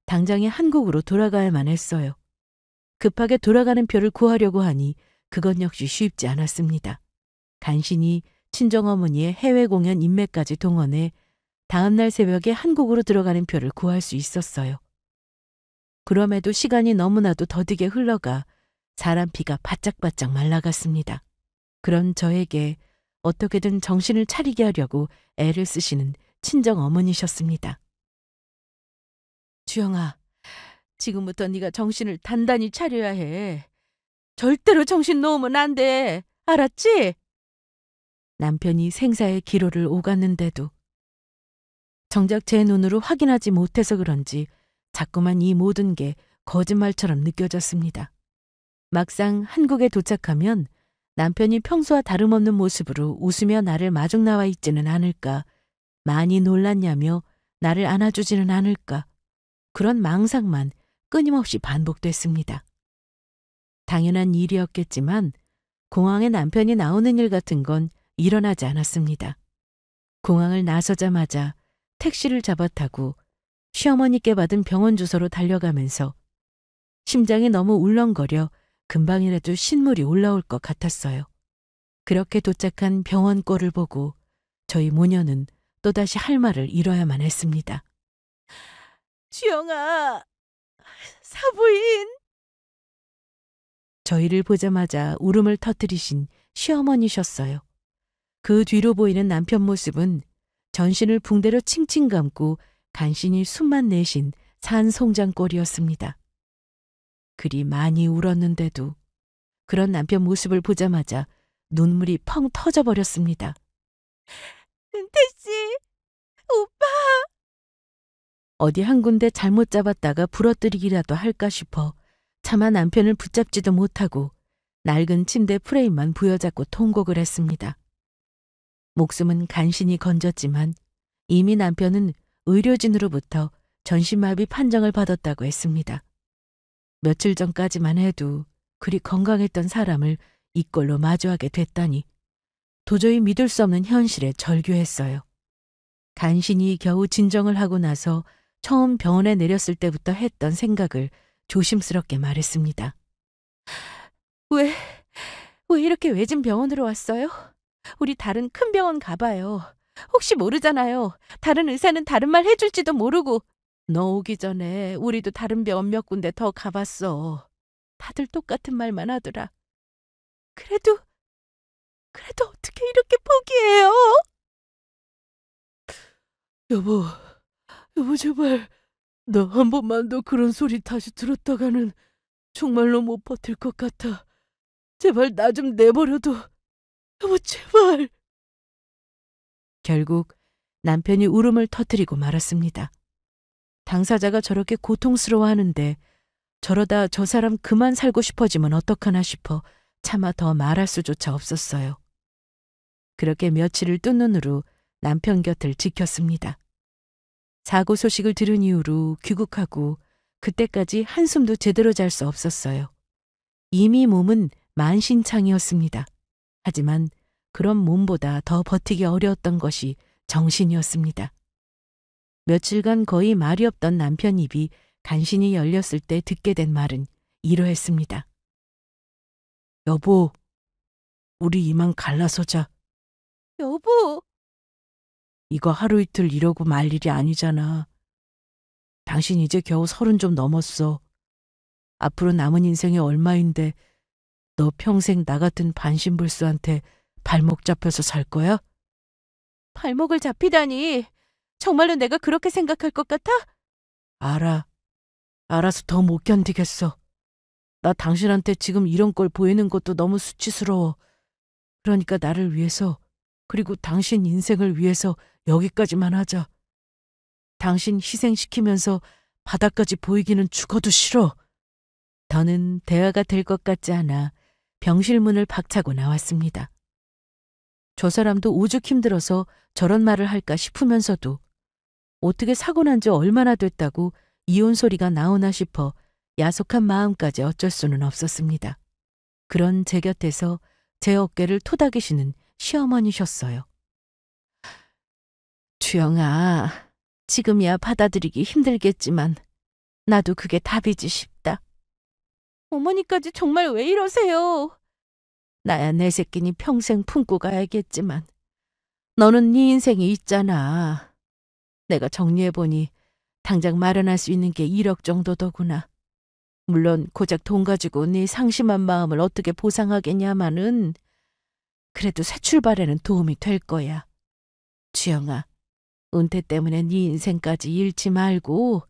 S1: 당장에 한국으로 돌아가야만 했어요. 급하게 돌아가는 표를 구하려고 하니 그건 역시 쉽지 않았습니다. 간신히 친정어머니의 해외 공연 인맥까지 동원해 다음날 새벽에 한국으로 들어가는 표를 구할 수 있었어요. 그럼에도 시간이 너무나도 더디게 흘러가 사람 피가 바짝바짝 말라갔습니다. 그런 저에게 어떻게든 정신을 차리게 하려고 애를 쓰시는 친정어머니셨습니다. 주영아, 지금부터 네가 정신을 단단히 차려야 해. 절대로 정신 놓으면 안 돼. 알았지? 남편이 생사의 기로를 오갔는데도 정작 제 눈으로 확인하지 못해서 그런지 자꾸만 이 모든 게 거짓말처럼 느껴졌습니다. 막상 한국에 도착하면 남편이 평소와 다름없는 모습으로 웃으며 나를 마중 나와 있지는 않을까, 많이 놀랐냐며 나를 안아주지는 않을까, 그런 망상만 끊임없이 반복됐습니다. 당연한 일이었겠지만 공항에 남편이 나오는 일 같은 건 일어나지 않았습니다. 공항을 나서자마자 택시를 잡아 타고 시어머니께 받은 병원 주소로 달려가면서 심장이 너무 울렁거려 금방이라도 신물이 올라올 것 같았어요. 그렇게 도착한 병원 꼴을 보고 저희 모녀는 또다시 할 말을 잃어야만 했습니다. 주영아, 사부인! 저희를 보자마자 울음을 터뜨리신 시어머니셨어요. 그 뒤로 보이는 남편 모습은 전신을 붕대로 칭칭 감고 간신히 숨만 내신 산송장꼴이었습니다. 그리 많이 울었는데도 그런 남편 모습을 보자마자 눈물이 펑 터져버렸습니다. 은태씨, 오빠! 어디 한 군데 잘못 잡았다가 부러뜨리기라도 할까 싶어 차마 남편을 붙잡지도 못하고 낡은 침대 프레임만 부여잡고 통곡을 했습니다. 목숨은 간신히 건졌지만 이미 남편은 의료진으로부터 전신마비 판정을 받았다고 했습니다. 며칠 전까지만 해도 그리 건강했던 사람을 이꼴로 마주하게 됐다니 도저히 믿을 수 없는 현실에 절규했어요. 간신히 겨우 진정을 하고 나서 처음 병원에 내렸을 때부터 했던 생각을 조심스럽게 말했습니다. 왜 이렇게 외진 병원으로 왔어요? 우리 다른 큰 병원 가봐요. 혹시 모르잖아요. 다른 의사는 다른 말 해줄지도 모르고. 너 오기 전에 우리도 다른 병원 몇 군데 더 가봤어. 다들 똑같은 말만 하더라. 그래도 어떻게 이렇게 포기해요? 여보 제발 너 한 번만 더 그런 소리 다시 들었다가는 정말로 못 버틸 것 같아. 제발 나 좀 내버려둬. 여보 제발. 결국 남편이 울음을 터뜨리고 말았습니다. 당사자가 저렇게 고통스러워하는데 저러다 저 사람 그만 살고 싶어지면 어떡하나 싶어 차마 더 말할 수조차 없었어요. 그렇게 며칠을 뜬 눈으로 남편 곁을 지켰습니다. 사고 소식을 들은 이후로 귀국하고 그때까지 한숨도 제대로 잘 수 없었어요. 이미 몸은 만신창이었습니다. 하지만 그런 몸보다 더 버티기 어려웠던 것이 정신이었습니다. 며칠간 거의 말이 없던 남편 입이 간신히 열렸을 때 듣게 된 말은 이러했습니다. 여보, 우리 이만 갈라서자. 여보! 이거 하루 이틀 이러고 말 일이 아니잖아. 당신 이제 겨우 30 좀 넘었어. 앞으로 남은 인생이 얼마인데 너 평생 나 같은 반신불수한테 발목 잡혀서 살 거야? 발목을 잡히다니. 정말로 내가 그렇게 생각할 것 같아? 알아. 알아서 더 못 견디겠어. 나 당신한테 지금 이런 걸 보이는 것도 너무 수치스러워. 그러니까 나를 위해서, 그리고 당신 인생을 위해서 여기까지만 하자. 당신 희생시키면서 바닥까지 보이기는 죽어도 싫어. 더는 대화가 될 것 같지 않아 병실문을 박차고 나왔습니다. 저 사람도 오죽 힘들어서 저런 말을 할까 싶으면서도 어떻게 사고 난 지 얼마나 됐다고 이혼 소리가 나오나 싶어 야속한 마음까지 어쩔 수는 없었습니다. 그런 제 곁에서 제 어깨를 토닥이시는 시어머니셨어요. 주영아, 지금이야 받아들이기 힘들겠지만 나도 그게 답이지 싶다. 어머니까지 정말 왜 이러세요? 나야 내 새끼니 평생 품고 가야겠지만 너는 네 인생이 있잖아. 내가 정리해보니 당장 마련할 수 있는 게 1억 정도더구나. 물론 고작 돈 가지고 네 상심한 마음을 어떻게 보상하겠냐마는 그래도 새 출발에는 도움이 될 거야. 주영아, 은퇴 때문에 네 인생까지 잃지 말고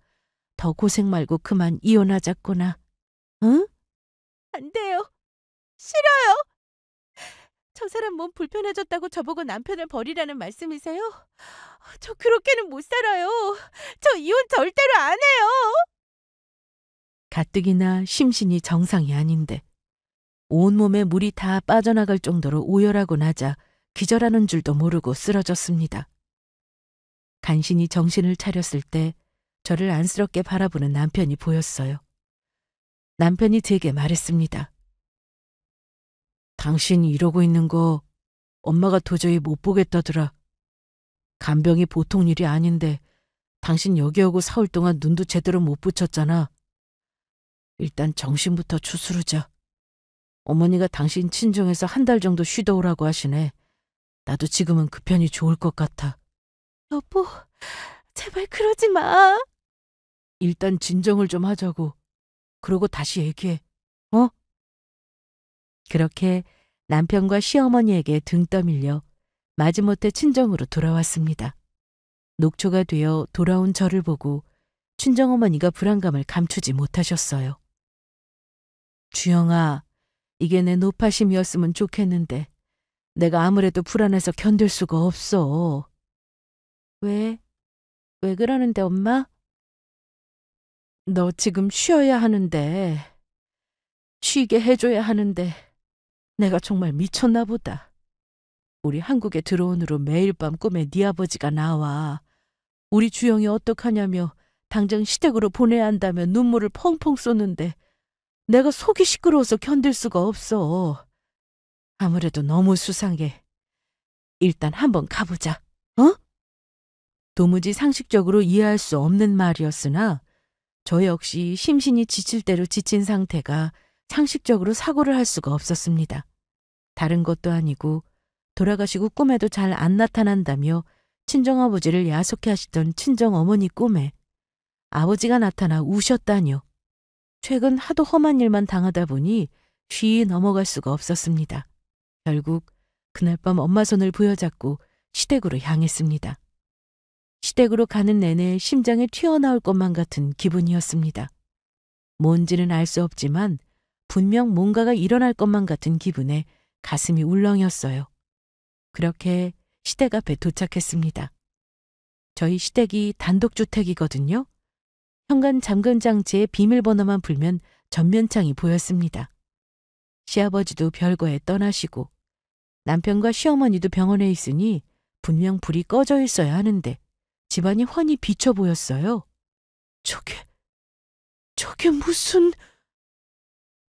S1: 더 고생 말고 그만 이혼하자꾸나. 응? 안 돼요. 싫어요. 저 사람 몸 불편해졌다고 저보고 남편을 버리라는 말씀이세요? 저 그렇게는 못 살아요. 저 이혼 절대로 안 해요. 가뜩이나 심신이 정상이 아닌데 온몸에 물이 다 빠져나갈 정도로 오열하고 나자 기절하는 줄도 모르고 쓰러졌습니다. 간신히 정신을 차렸을 때 저를 안쓰럽게 바라보는 남편이 보였어요. 남편이 제게 말했습니다. 당신이 이러고 있는 거 엄마가 도저히 못 보겠다더라. 간병이 보통 일이 아닌데 당신 여기 오고 사흘 동안 눈도 제대로 못 붙였잖아. 일단 정신부터 추스르자. 어머니가 당신 친정에서 1달 정도 쉬다 오라고 하시네. 나도 지금은 그 편이 좋을 것 같아. 여보, 제발 그러지 마. 일단 진정을 좀 하자고. 그러고 다시 얘기해. 어? 그렇게 남편과 시어머니에게 등 떠밀려 마지못해 친정으로 돌아왔습니다. 녹초가 되어 돌아온 저를 보고 친정어머니가 불안감을 감추지 못하셨어요. 주영아, 이게 내 노파심이었으면 좋겠는데 내가 아무래도 불안해서 견딜 수가 없어. 왜? 왜 그러는데 엄마? 너 지금 쉬어야 하는데, 쉬게 해줘야 하는데 내가 정말 미쳤나 보다. 우리 한국에 들어온 후로 매일 밤 꿈에 네 아버지가 나와. 우리 주영이 어떡하냐며 당장 시댁으로 보내야 한다며 눈물을 펑펑 쏟는데 내가 속이 시끄러워서 견딜 수가 없어. 아무래도 너무 수상해. 일단 한번 가보자. 어? 도무지 상식적으로 이해할 수 없는 말이었으나 저 역시 심신이 지칠 대로 지친 상태가 상식적으로 사고를 할 수가 없었습니다. 다른 것도 아니고 돌아가시고 꿈에도 잘 안 나타난다며 친정아버지를 야속해 하시던 친정어머니 꿈에 아버지가 나타나 우셨다뇨. 최근 하도 험한 일만 당하다 보니 쉬이 넘어갈 수가 없었습니다. 결국 그날 밤 엄마 손을 부여잡고 시댁으로 향했습니다. 시댁으로 가는 내내 심장이 튀어나올 것만 같은 기분이었습니다. 뭔지는 알 수 없지만 분명 뭔가가 일어날 것만 같은 기분에 가슴이 울렁였어요. 그렇게 시댁 앞에 도착했습니다. 저희 시댁이 단독주택이거든요. 현관 잠금 장치에 비밀번호만 불면 전면창이 보였습니다. 시아버지도 별거에 떠나시고 남편과 시어머니도 병원에 있으니 분명 불이 꺼져 있어야 하는데 집안이 훤히 비쳐 보였어요. 저게 무슨...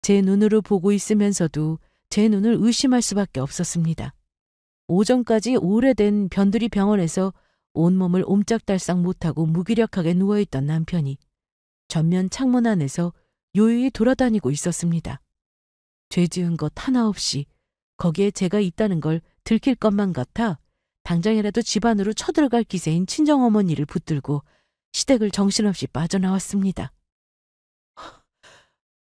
S1: 제 눈으로 보고 있으면서도 제 눈을 의심할 수밖에 없었습니다. 오전까지 오래된 변두리 병원에서 온몸을 옴짝달싹 못하고 무기력하게 누워있던 남편이 전면 창문 안에서 요요히 돌아다니고 있었습니다. 죄 지은 것 하나 없이 거기에 제가 있다는 걸 들킬 것만 같아 당장이라도 집 안으로 쳐들어갈 기세인 친정어머니를 붙들고 시댁을 정신없이 빠져나왔습니다.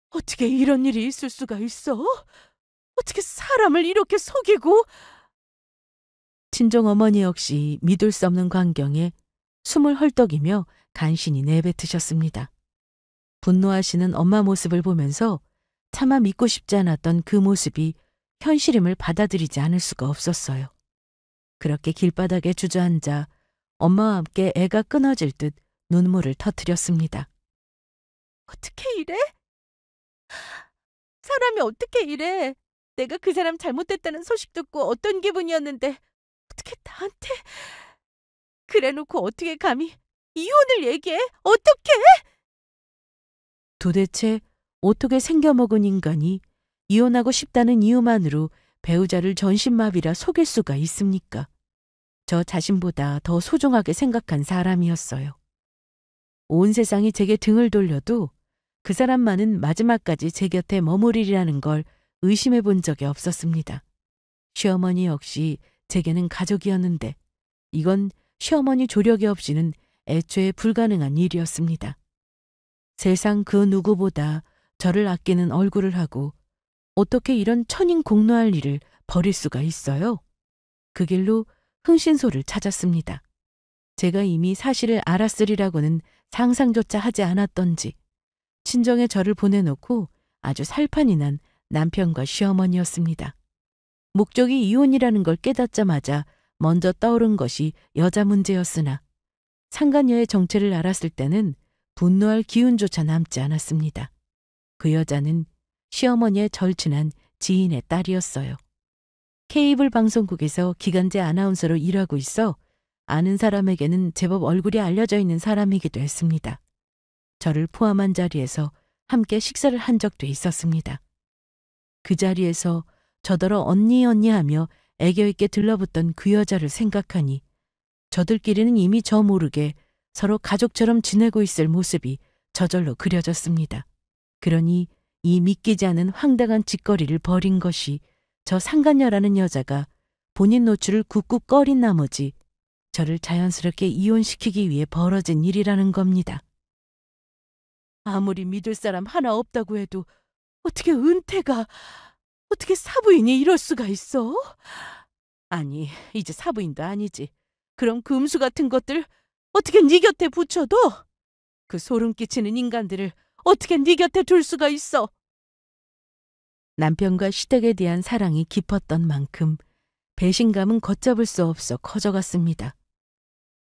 S1: 어떻게 이런 일이 있을 수가 있어? 어떻게 사람을 이렇게 속이고? 친정어머니 역시 믿을 수 없는 광경에 숨을 헐떡이며 간신히 내뱉으셨습니다. 분노하시는 엄마 모습을 보면서 차마 믿고 싶지 않았던 그 모습이 현실임을 받아들이지 않을 수가 없었어요. 그렇게 길바닥에 주저앉아 엄마와 함께 애가 끊어질 듯 눈물을 터뜨렸습니다. 어떻게 이래? 사람이 어떻게 이래? 내가 그 사람 잘못됐다는 소식 듣고 어떤 기분이었는데 어떻게 나한테? 그래놓고 어떻게 감히 이혼을 얘기해? 어떻게? 도대체 어떻게 생겨먹은 인간이 이혼하고 싶다는 이유만으로 배우자를 전신마비라 속일 수가 있습니까? 저 자신보다 더 소중하게 생각한 사람이었어요. 온 세상이 제게 등을 돌려도 그 사람만은 마지막까지 제 곁에 머무르리라는 걸 의심해 본 적이 없었습니다. 시어머니 역시 제게는 가족이었는데 이건 시어머니 조력이 없이는 애초에 불가능한 일이었습니다. 세상 그 누구보다 저를 아끼는 얼굴을 하고 어떻게 이런 천인공노할 일을 벌일 수가 있어요? 그 길로 흥신소를 찾았습니다. 제가 이미 사실을 알았으리라고는 상상조차 하지 않았던지 친정에 저를 보내놓고 아주 살판이 난 남편과 시어머니였습니다. 목적이 이혼이라는 걸 깨닫자마자 먼저 떠오른 것이 여자 문제였으나 상간녀의 정체를 알았을 때는 분노할 기운조차 남지 않았습니다. 그 여자는 시어머니의 절친한 지인의 딸이었어요. 케이블 방송국에서 기간제 아나운서로 일하고 있어 아는 사람에게는 제법 얼굴이 알려져 있는 사람이기도 했습니다. 저를 포함한 자리에서 함께 식사를 한 적도 있었습니다. 그 자리에서 저더러 언니 하며 애교 있게 들러붙던 그 여자를 생각하니 저들끼리는 이미 저 모르게 서로 가족처럼 지내고 있을 모습이 저절로 그려졌습니다. 그러니 이 믿기지 않은 황당한 짓거리를 벌인 것이 저 상간녀라는 여자가 본인 노출을 꾹꾹 꺼린 나머지 저를 자연스럽게 이혼시키기 위해 벌어진 일이라는 겁니다. 아무리 믿을 사람 하나 없다고 해도 어떻게 은퇴가, 어떻게 사부인이 이럴 수가 있어? 아니, 이제 사부인도 아니지. 그럼 금수 같은 것들 어떻게 네 곁에 붙여둬? 그 소름 끼치는 인간들을 어떻게 네 곁에 둘 수가 있어? 남편과 시댁에 대한 사랑이 깊었던 만큼 배신감은 걷잡을 수 없어 커져갔습니다.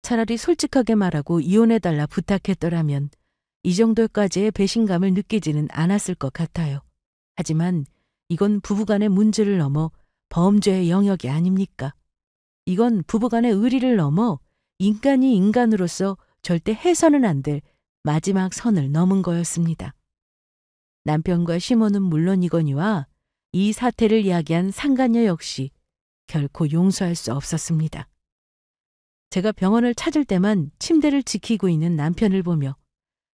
S1: 차라리 솔직하게 말하고 이혼해달라 부탁했더라면 이 정도까지의 배신감을 느끼지는 않았을 것 같아요. 하지만 이건 부부간의 문제를 넘어 범죄의 영역이 아닙니까? 이건 부부간의 의리를 넘어 인간이 인간으로서 절대 해서는 안 될 마지막 선을 넘은 거였습니다. 남편과 시모는 물론이거니와 이 사태를 이야기한 상간녀 역시 결코 용서할 수 없었습니다. 제가 병원을 찾을 때만 침대를 지키고 있는 남편을 보며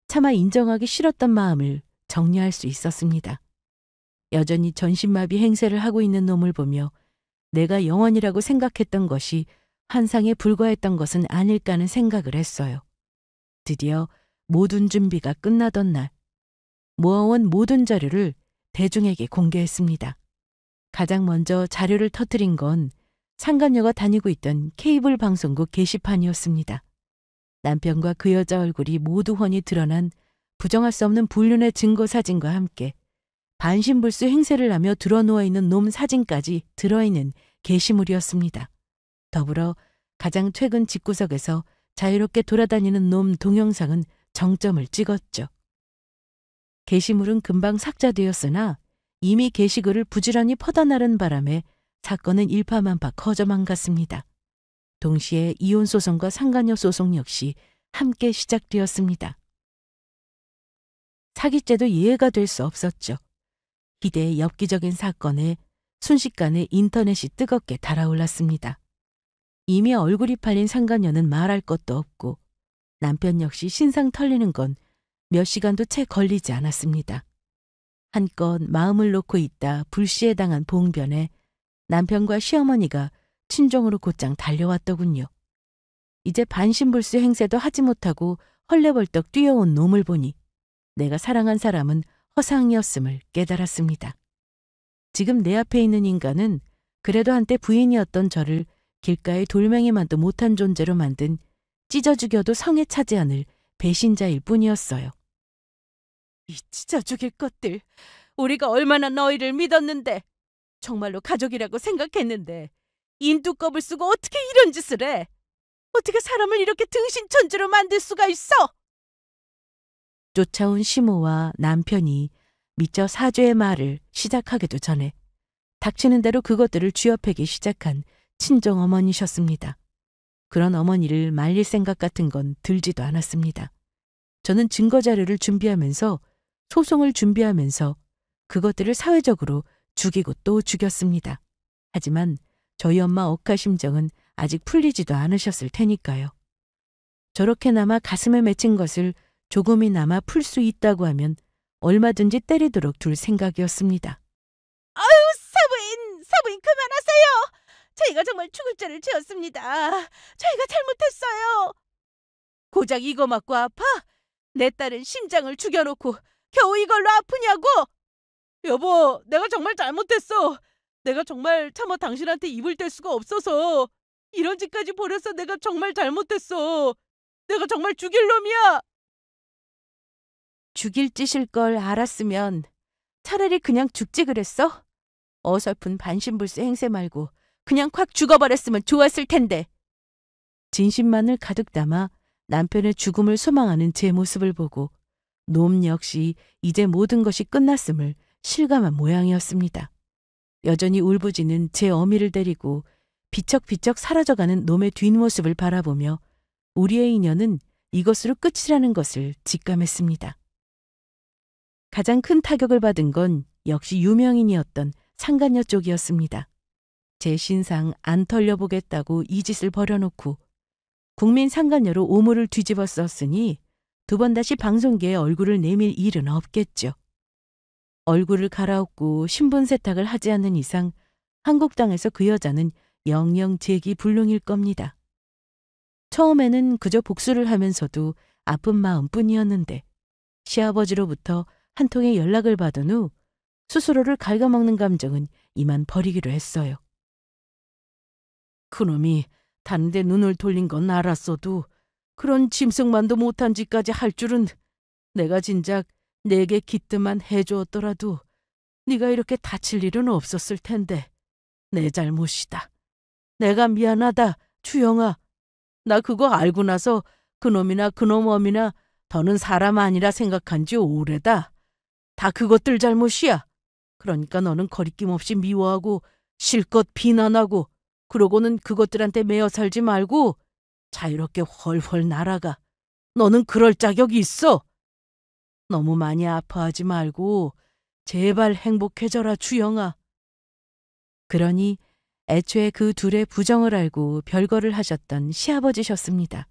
S1: 차마 인정하기 싫었던 마음을 정리할 수 있었습니다. 여전히 전신마비 행세를 하고 있는 놈을 보며 내가 영원이라고 생각했던 것이 환상에 불과했던 것은 아닐까 하는 생각을 했어요. 드디어 모든 준비가 끝나던 날, 모아온 모든 자료를 대중에게 공개했습니다. 가장 먼저 자료를 터뜨린 건 상간녀가 다니고 있던 케이블 방송국 게시판이었습니다. 남편과 그 여자 얼굴이 모두 훤히 드러난 부정할 수 없는 불륜의 증거 사진과 함께 반신불수 행세를 하며 드러누워 있는 놈 사진까지 들어있는 게시물이었습니다. 더불어 가장 최근 집구석에서 자유롭게 돌아다니는 놈 동영상은 정점을 찍었죠. 게시물은 금방 삭제되었으나 이미 게시글을 부지런히 퍼다나른 바람에 사건은 일파만파 커져만 갔습니다. 동시에 이혼 소송과 상간녀 소송 역시 함께 시작되었습니다. 사기죄도 예외가 될 수 없었죠. 희대의 엽기적인 사건에 순식간에 인터넷이 뜨겁게 달아올랐습니다. 이미 얼굴이 팔린 상간녀는 말할 것도 없고 남편 역시 신상 털리는 건 몇 시간도 채 걸리지 않았습니다. 한껏 마음을 놓고 있다 불시에 당한 봉변에 남편과 시어머니가 친정으로 곧장 달려왔더군요. 이제 반신불수 행세도 하지 못하고 헐레벌떡 뛰어온 놈을 보니 내가 사랑한 사람은 허상이었음을 깨달았습니다. 지금 내 앞에 있는 인간은 그래도 한때 부인이었던 저를 길가의 돌멩이만도 못한 존재로 만든 찢어 죽여도 성에 차지 않을 배신자일 뿐이었어요. 이 찢어 죽일 것들, 우리가 얼마나 너희를 믿었는데, 정말로 가족이라고 생각했는데 인두껍을 쓰고 어떻게 이런 짓을 해? 어떻게 사람을 이렇게 등신천지로 만들 수가 있어? 쫓아온 시모와 남편이 미처 사죄의 말을 시작하기도 전에 닥치는 대로 그것들을 쥐어패기 시작한 친정어머니셨습니다. 그런 어머니를 말릴 생각 같은 건 들지도 않았습니다. 저는 증거자료를 준비하면서 소송을 준비하면서 그것들을 사회적으로 죽이고 또 죽였습니다. 하지만 저희 엄마 억하심정은 아직 풀리지도 않으셨을 테니까요. 저렇게나마 가슴에 맺힌 것을 조금이나마 풀 수 있다고 하면 얼마든지 때리도록 둘 생각이었습니다. 아유, 사부인 그만하세요. 저희가 정말 죽을 죄를 지었습니다. 저희가 잘못했어요. 고작 이거 맞고 아파? 내 딸은 심장을 죽여놓고 겨우 이걸로 아프냐고? 여보, 내가 정말 잘못했어. 내가 정말 차마 당신한테 입을 뗄 수가 없어서 이런 짓까지 벌여서 내가 정말 잘못했어. 내가 정말 죽일 놈이야. 죽일 짓일 걸 알았으면 차라리 그냥 죽지 그랬어? 어설픈 반신불수 행세 말고 그냥 콱 죽어버렸으면 좋았을 텐데. 진심만을 가득 담아 남편의 죽음을 소망하는 제 모습을 보고 놈 역시 이제 모든 것이 끝났음을 실감한 모양이었습니다. 여전히 울부짖는 제 어미를 데리고 비척비척 사라져가는 놈의 뒷모습을 바라보며 우리의 인연은 이것으로 끝이라는 것을 직감했습니다. 가장 큰 타격을 받은 건 역시 유명인이었던 상간녀 쪽이었습니다. 제 신상 안 털려보겠다고 이 짓을 벌여놓고 국민 상간녀로 오물을 뒤집어 썼으니 두 번 다시 방송계에 얼굴을 내밀 일은 없겠죠. 얼굴을 갈아엎고 신분 세탁을 하지 않는 이상 한국 땅에서 그 여자는 영영 재기불능일 겁니다. 처음에는 그저 복수를 하면서도 아픈 마음뿐이었는데 시아버지로부터 한 통의 연락을 받은 후 스스로를 갉아먹는 감정은 이만 버리기로 했어요. 그놈이 다른 데 눈을 돌린 건 알았어도 그런 짐승만도 못한 짓까지 할 줄은 내가 진작 내게 기뜸만 해주었더라도 네가 이렇게 다칠 일은 없었을 텐데 내 잘못이다. 내가 미안하다, 주영아. 나 그거 알고 나서 그놈이나 그놈 어미나 더는 사람 아니라 생각한 지 오래다. 다 그것들 잘못이야. 그러니까 너는 거리낌 없이 미워하고 실컷 비난하고 그러고는 그것들한테 매여 살지 말고 자유롭게 훨훨 날아가. 너는 그럴 자격이 있어. 너무 많이 아파하지 말고 제발 행복해져라, 주영아. 그러니 애초에 그 둘의 부정을 알고 별거를 하셨던 시아버지셨습니다.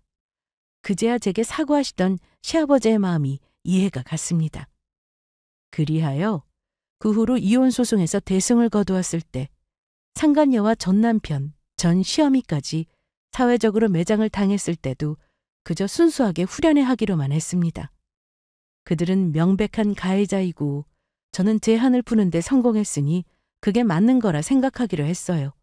S1: 그제야 제게 사과하시던 시아버지의 마음이 이해가 갔습니다. 그리하여 그 후로 이혼 소송에서 대승을 거두었을 때 상간녀와 전 남편, 전 시어미까지 사회적으로 매장을 당했을 때도 그저 순수하게 후련해 하기로만 했습니다. 그들은 명백한 가해자이고 저는 제 한을 푸는 데 성공했으니 그게 맞는 거라 생각하기로 했어요.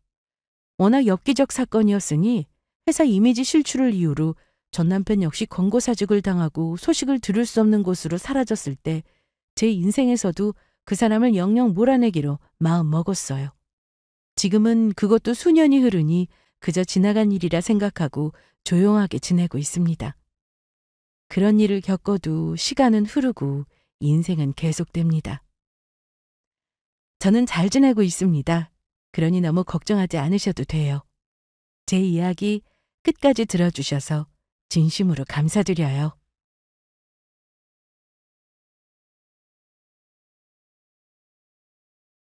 S1: 워낙 엽기적 사건이었으니 회사 이미지 실추를 이유로 전 남편 역시 권고사직을 당하고 소식을 들을 수 없는 곳으로 사라졌을 때 제 인생에서도 그 사람을 영영 몰아내기로 마음 먹었어요. 지금은 그것도 수년이 흐르니 그저 지나간 일이라 생각하고 조용하게 지내고 있습니다. 그런 일을 겪어도 시간은 흐르고 인생은 계속됩니다. 저는 잘 지내고 있습니다. 그러니 너무 걱정하지 않으셔도 돼요. 제 이야기 끝까지 들어주셔서 진심으로 감사드려요.